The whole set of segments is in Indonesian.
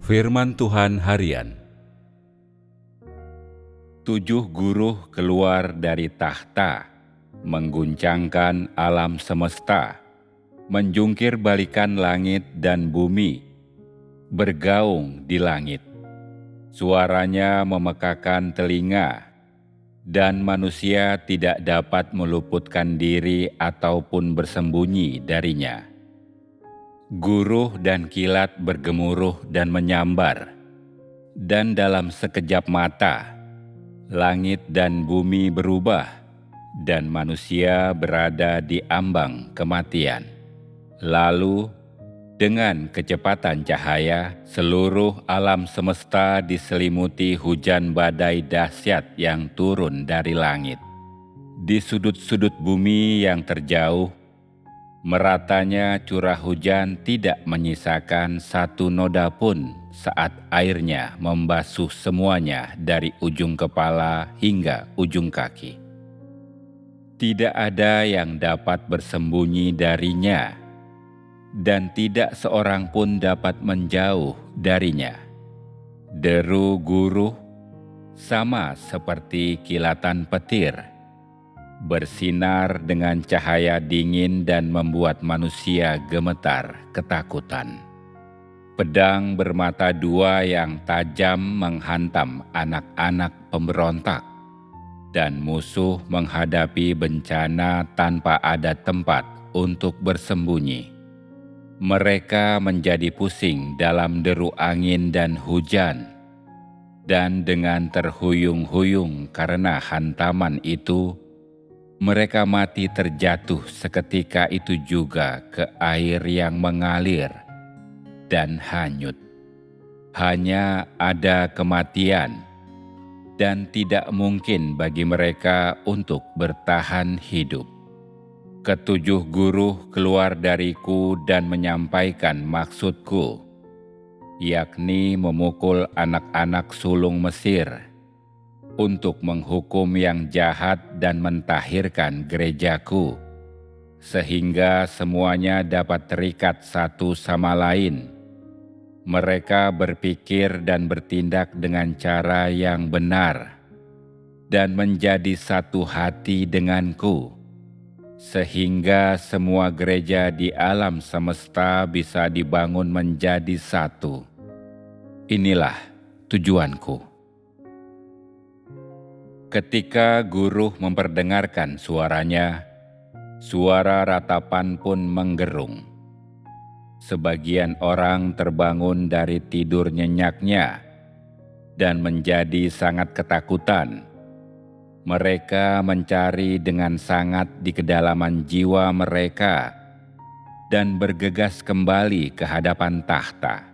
Firman Tuhan Harian. 7 guruh keluar dari tahta, mengguncangkan alam semesta, menjungkir balikan langit dan bumi, bergaung di langit. Suaranya memekakan telinga, dan manusia tidak dapat meluputkan diri ataupun bersembunyi darinya. Guruh dan kilat bergemuruh dan menyambar, dan dalam sekejap mata, langit dan bumi berubah, dan manusia berada di ambang kematian. Lalu, dengan kecepatan cahaya, seluruh alam semesta diselimuti hujan badai dahsyat yang turun dari langit. Di sudut-sudut bumi yang terjauh, meratanya curah hujan tidak menyisakan satu noda pun saat airnya membasuh semuanya dari ujung kepala hingga ujung kaki. Tidak ada yang dapat bersembunyi darinya, dan tidak seorang pun dapat menjauh darinya. Deru guruh sama seperti kilatan petir, bersinar dengan cahaya dingin dan membuat manusia gemetar ketakutan. Pedang bermata dua yang tajam menghantam anak-anak pemberontak, dan musuh menghadapi bencana tanpa ada tempat untuk bersembunyi. Mereka menjadi pusing dalam deru angin dan hujan, dan dengan terhuyung-huyung karena hantaman itu, mereka mati terjatuh seketika itu juga ke air yang mengalir dan hanyut. Hanya ada kematian, dan tidak mungkin bagi mereka untuk bertahan hidup. Ketujuh guruh keluar dariku dan menyampaikan maksudku, yakni memukul anak-anak sulung Mesir, untuk menghukum yang jahat dan mentahirkan gerejaku, sehingga semuanya dapat terikat satu sama lain. Mereka berpikir dan bertindak dengan cara yang benar, dan menjadi satu hati denganku, sehingga semua gereja di alam semesta bisa dibangun menjadi satu. Inilah tujuanku. Ketika guruh memperdengarkan suaranya, suara ratapan pun menggerung. Sebagian orang terbangun dari tidur nyenyaknya dan menjadi sangat ketakutan. Mereka mencari dengan sangat di kedalaman jiwa mereka dan bergegas kembali ke hadapan tahta.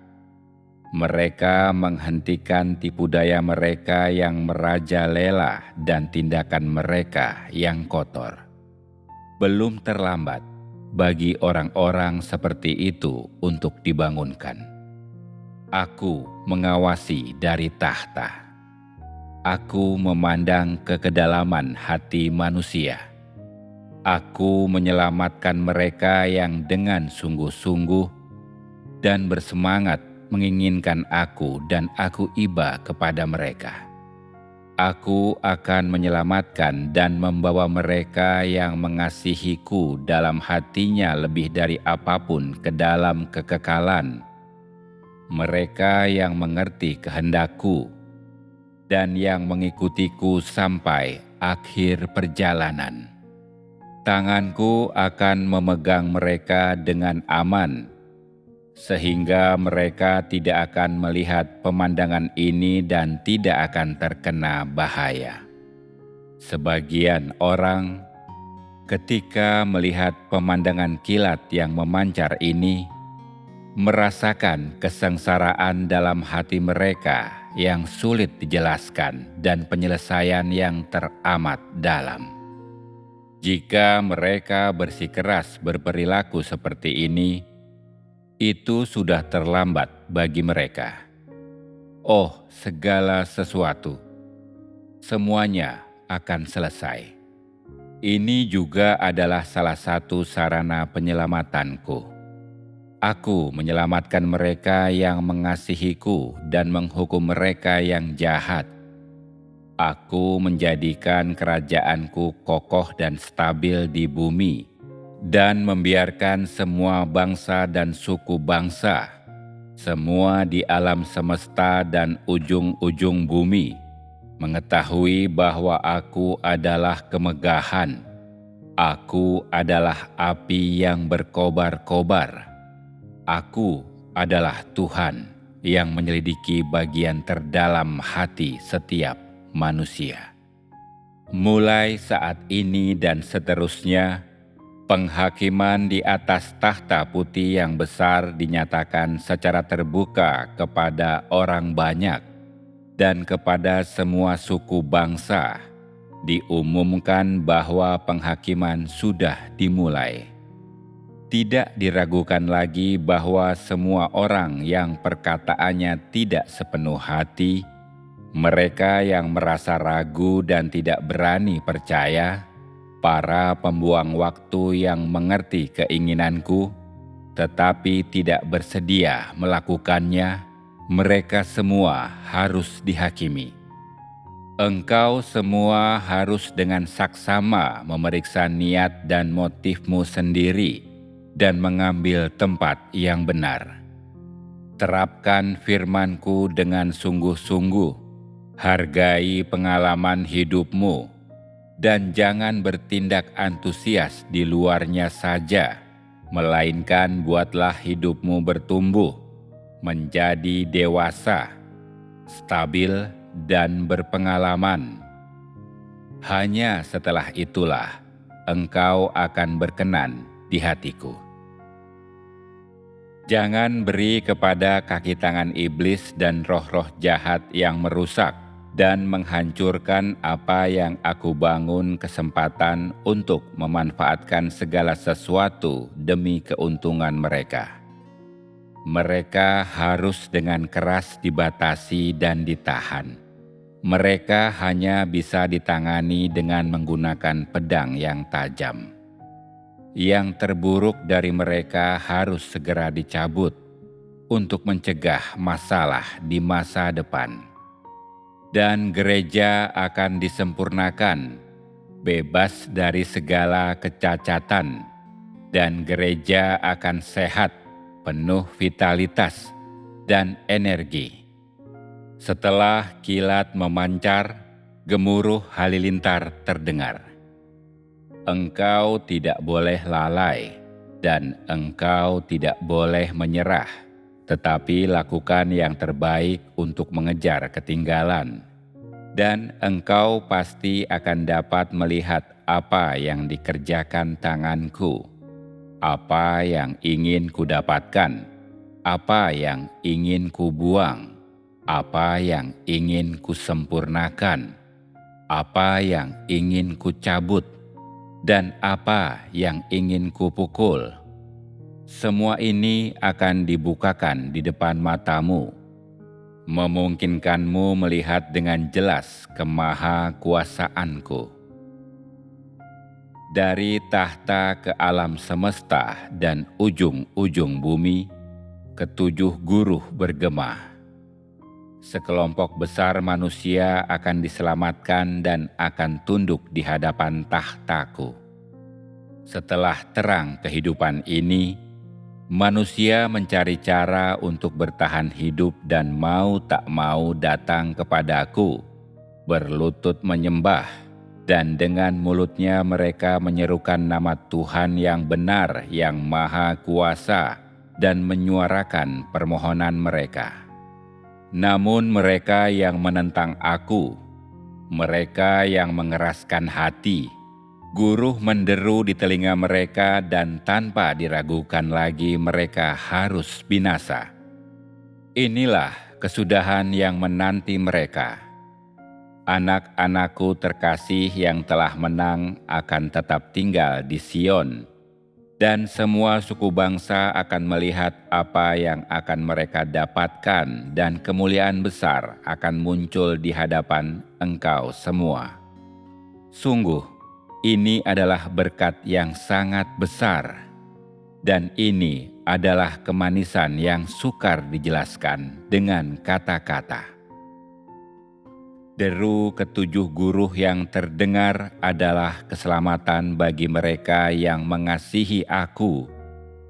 Mereka menghentikan tipu daya mereka yang merajalela dan tindakan mereka yang kotor. Belum terlambat bagi orang-orang seperti itu untuk dibangunkan. Aku mengawasi dari tahta. Aku memandang ke kedalaman hati manusia. Aku menyelamatkan mereka yang dengan sungguh-sungguh dan bersemangat menginginkan aku, dan aku iba kepada mereka. Aku akan menyelamatkan dan membawa mereka yang mengasihiku dalam hatinya lebih dari apapun ke dalam kekekalan. Mereka yang mengerti kehendakku dan yang mengikutiku sampai akhir perjalanan. Tanganku akan memegang mereka dengan aman, sehingga mereka tidak akan melihat pemandangan ini dan tidak akan terkena bahaya. Sebagian orang, ketika melihat pemandangan kilat yang memancar ini, merasakan kesengsaraan dalam hati mereka yang sulit dijelaskan dan penyelesaian yang teramat dalam. Jika mereka bersikeras berperilaku seperti ini, itu sudah terlambat bagi mereka. Oh, segala sesuatu, semuanya akan selesai. Ini juga adalah salah satu sarana penyelamatanku. Aku menyelamatkan mereka yang mengasihiku dan menghukum mereka yang jahat. Aku menjadikan kerajaanku kokoh dan stabil di bumi, dan membiarkan semua bangsa dan suku bangsa, semua di alam semesta dan ujung-ujung bumi, mengetahui bahwa Aku adalah kemegahan. Aku adalah api yang berkobar-kobar. Aku adalah Tuhan yang menyelidiki bagian terdalam hati setiap manusia. Mulai saat ini dan seterusnya, penghakiman di atas tahta putih yang besar dinyatakan secara terbuka kepada orang banyak dan kepada semua suku bangsa. Diumumkan bahwa penghakiman sudah dimulai. Tidak diragukan lagi bahwa semua orang yang perkataannya tidak sepenuh hati, mereka yang merasa ragu dan tidak berani percaya, para pembuang waktu yang mengerti keinginanku, tetapi tidak bersedia melakukannya, mereka semua harus dihakimi. Engkau semua harus dengan saksama memeriksa niat dan motifmu sendiri dan mengambil tempat yang benar. Terapkan firman-Ku dengan sungguh-sungguh, hargai pengalaman hidupmu, dan jangan bertindak antusias di luarnya saja, melainkan buatlah hidupmu bertumbuh, menjadi dewasa, stabil, dan berpengalaman. Hanya setelah itulah engkau akan berkenan di hatiku. Jangan beri kepada kaki tangan iblis dan roh-roh jahat yang merusak dan menghancurkan apa yang Aku bangun kesempatan untuk memanfaatkan segala sesuatu demi keuntungan mereka. Mereka harus dengan keras dibatasi dan ditahan. Mereka hanya bisa ditangani dengan menggunakan pedang yang tajam. Yang terburuk dari mereka harus segera dicabut untuk mencegah masalah di masa depan. Dan gereja akan disempurnakan, bebas dari segala kecacatan, dan gereja akan sehat, penuh vitalitas dan energi. Setelah kilat memancar, gemuruh halilintar terdengar. Engkau tidak boleh lalai, dan engkau tidak boleh menyerah, tetapi lakukan yang terbaik untuk mengejar ketinggalan. Dan engkau pasti akan dapat melihat apa yang dikerjakan tanganku, apa yang ingin kudapatkan, apa yang ingin kubuang, apa yang ingin kusempurnakan, apa yang ingin kucabut, dan apa yang ingin kupukul. Semua ini akan dibukakan di depan matamu, memungkinkanmu melihat dengan jelas kemahakuasaanku. Dari tahta ke alam semesta dan ujung-ujung bumi, ketujuh guruh bergema. Sekelompok besar manusia akan diselamatkan dan akan tunduk di hadapan tahtaku. Setelah terang kehidupan ini, manusia mencari cara untuk bertahan hidup dan mau tak mau datang kepadaku, berlutut menyembah, dan dengan mulutnya mereka menyerukan nama Tuhan yang benar, yang Maha Kuasa, dan menyuarakan permohonan mereka. Namun mereka yang menentang Aku, mereka yang mengeraskan hati, guruh menderu di telinga mereka dan tanpa diragukan lagi mereka harus binasa. Inilah kesudahan yang menanti mereka. Anak-anakku terkasih yang telah menang akan tetap tinggal di Sion, dan semua suku bangsa akan melihat apa yang akan mereka dapatkan, dan kemuliaan besar akan muncul di hadapan engkau semua. Sungguh, ini adalah berkat yang sangat besar, dan ini adalah kemanisan yang sukar dijelaskan dengan kata-kata. Deru ketujuh guruh yang terdengar adalah keselamatan bagi mereka yang mengasihi Aku,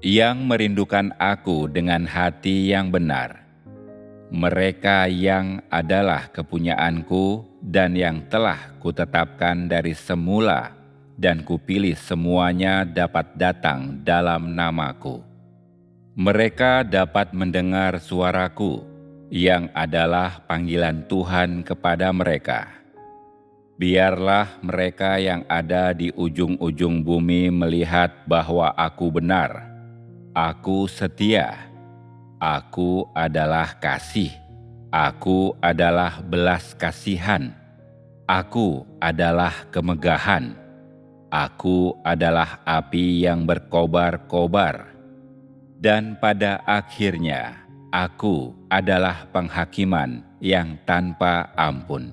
yang merindukan Aku dengan hati yang benar. Mereka yang adalah kepunyaanku dan yang telah kutetapkan dari semula dan kupilih semuanya dapat datang dalam namaku. Mereka dapat mendengar suaraku, yang adalah panggilan Tuhan kepada mereka. Biarlah mereka yang ada di ujung-ujung bumi melihat bahwa Aku benar. Aku setia. Aku adalah kasih. Aku adalah belas kasihan. Aku adalah kemegahan. Aku adalah api yang berkobar-kobar. Dan pada akhirnya, Aku adalah penghakiman yang tanpa ampun.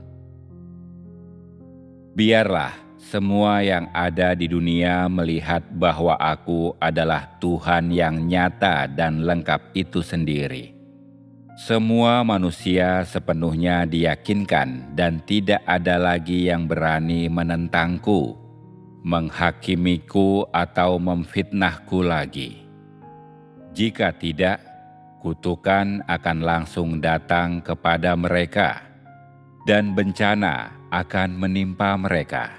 Biarlah semua yang ada di dunia melihat bahwa Aku adalah Tuhan yang nyata dan lengkap itu sendiri. Semua manusia sepenuhnya diyakinkan dan tidak ada lagi yang berani menentangku, menghakimiku atau memfitnahku lagi. Jika tidak, kutukan akan langsung datang kepada mereka, dan bencana akan menimpa mereka.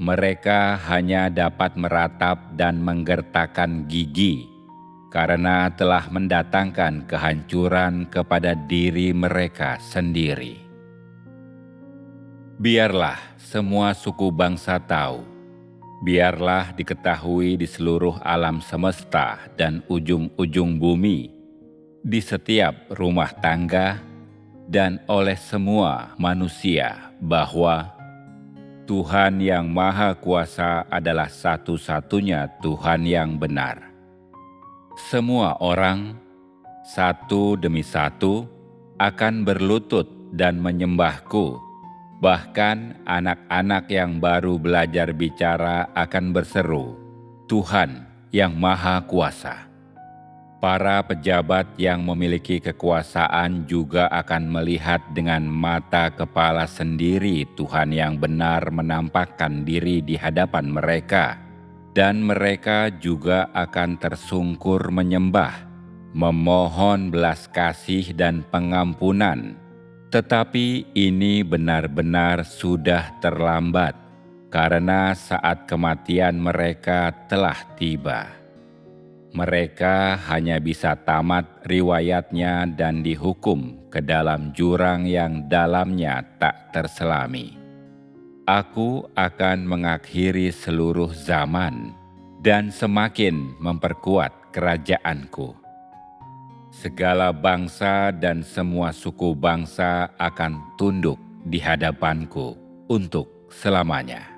Mereka hanya dapat meratap dan menggertakkan gigi, karena telah mendatangkan kehancuran kepada diri mereka sendiri. Biarlah semua suku bangsa tahu, biarlah diketahui di seluruh alam semesta dan ujung-ujung bumi, di setiap rumah tangga, dan oleh semua manusia bahwa Tuhan yang Maha Kuasa adalah satu-satunya Tuhan yang benar. Semua orang, satu demi satu, akan berlutut dan menyembahku. Bahkan anak-anak yang baru belajar bicara akan berseru, Tuhan yang Maha Kuasa. Para pejabat yang memiliki kekuasaan juga akan melihat dengan mata kepala sendiri Tuhan yang benar menampakkan diri di hadapan mereka, dan mereka juga akan tersungkur menyembah, memohon belas kasih dan pengampunan. Tetapi ini benar-benar sudah terlambat, karena saat kematian mereka telah tiba. Mereka hanya bisa tamat riwayatnya dan dihukum ke dalam jurang yang dalamnya tak terselami. Aku akan mengakhiri seluruh zaman dan semakin memperkuat kerajaanku. Segala bangsa dan semua suku bangsa akan tunduk di hadapanku untuk selamanya.